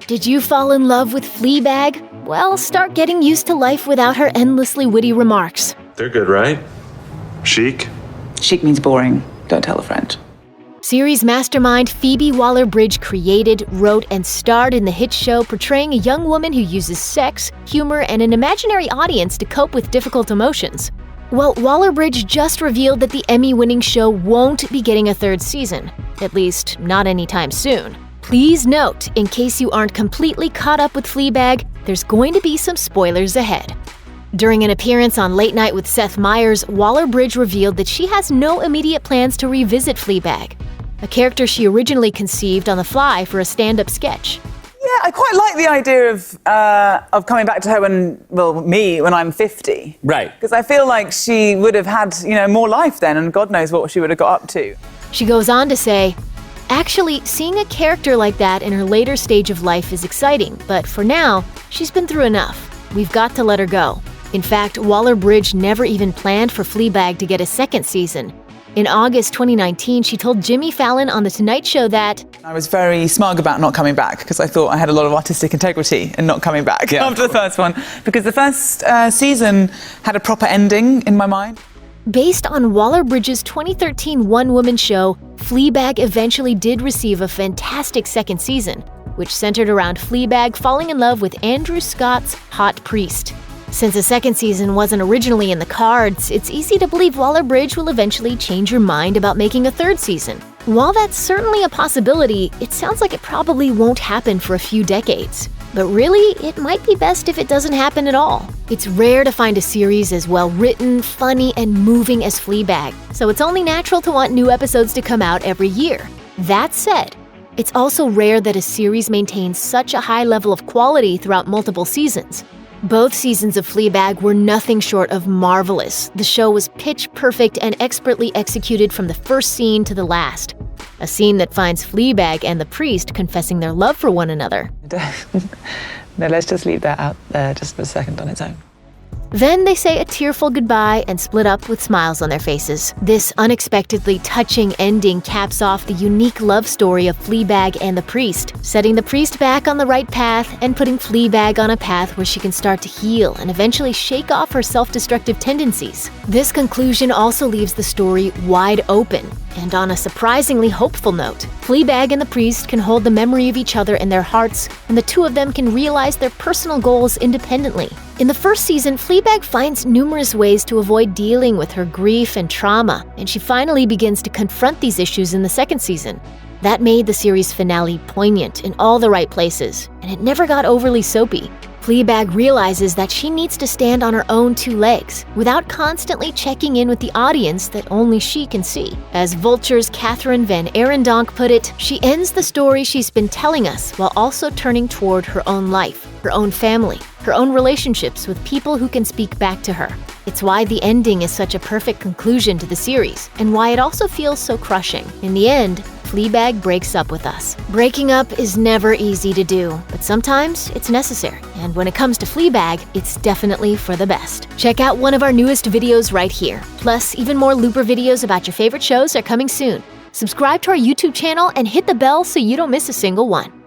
Did you fall in love with Fleabag? Well, start getting used to life without her endlessly witty remarks. They're good, right? Chic? Chic means boring. Don't tell a friend. Series mastermind Phoebe Waller-Bridge created, wrote, and starred in the hit show portraying a young woman who uses sex, humor, and an imaginary audience to cope with difficult emotions. Well, Waller-Bridge just revealed that the Emmy-winning show won't be getting a third season, at least not anytime soon. Please note, in case you aren't completely caught up with Fleabag, there's going to be some spoilers ahead. During an appearance on Late Night with Seth Meyers, Waller-Bridge revealed that she has no immediate plans to revisit Fleabag, a character she originally conceived on the fly for a stand-up sketch. Yeah, I quite like the idea of coming back to her when I'm 50. Right. Because I feel like she would have had, more life then, and God knows what she would have got up to. She goes on to say, "Actually, seeing a character like that in her later stage of life is exciting, but for now, she's been through enough. We've got to let her go." In fact, Waller-Bridge never even planned for Fleabag to get a second season. In August 2019, she told Jimmy Fallon on The Tonight Show that, I was very smug about not coming back because I thought I had a lot of artistic integrity in not coming back after the first one. Because the first season had a proper ending in my mind. based on Waller-Bridge's 2013 one-woman show, Fleabag eventually did receive a fantastic second season, which centered around Fleabag falling in love with Andrew Scott's hot priest. Since a second season wasn't originally in the cards, it's easy to believe Waller-Bridge will eventually change her mind about making a third season. While that's certainly a possibility, it sounds like it probably won't happen for a few decades. But really, it might be best if it doesn't happen at all. It's rare to find a series as well-written, funny, and moving as Fleabag, so it's only natural to want new episodes to come out every year. That said, it's also rare that a series maintains such a high level of quality throughout multiple seasons. Both seasons of Fleabag were nothing short of marvelous. The show was pitch perfect and expertly executed from the first scene to the last. A scene that finds Fleabag and the priest confessing their love for one another. No, let's just leave that out there just for a second on its own. Then they say a tearful goodbye and split up with smiles on their faces. This unexpectedly touching ending caps off the unique love story of Fleabag and the priest, setting the priest back on the right path and putting Fleabag on a path where she can start to heal and eventually shake off her self-destructive tendencies. This conclusion also leaves the story wide open. And on a surprisingly hopeful note, Fleabag and the priest can hold the memory of each other in their hearts, and the two of them can realize their personal goals independently. In the first season, Fleabag finds numerous ways to avoid dealing with her grief and trauma, and she finally begins to confront these issues in the second season. That made the series finale poignant in all the right places, and it never got overly soapy. Fleabag realizes that she needs to stand on her own two legs, without constantly checking in with the audience that only she can see. As Vulture's Catherine Van Arendonk put it, she ends the story she's been telling us while also turning toward her own life, her own family, her own relationships with people who can speak back to her. It's why the ending is such a perfect conclusion to the series, and why it also feels so crushing. In the end, Fleabag breaks up with us. Breaking up is never easy to do, but sometimes it's necessary. And when it comes to Fleabag, it's definitely for the best. Check out one of our newest videos right here. Plus, even more Looper videos about your favorite shows are coming soon. Subscribe to our YouTube channel and hit the bell so you don't miss a single one.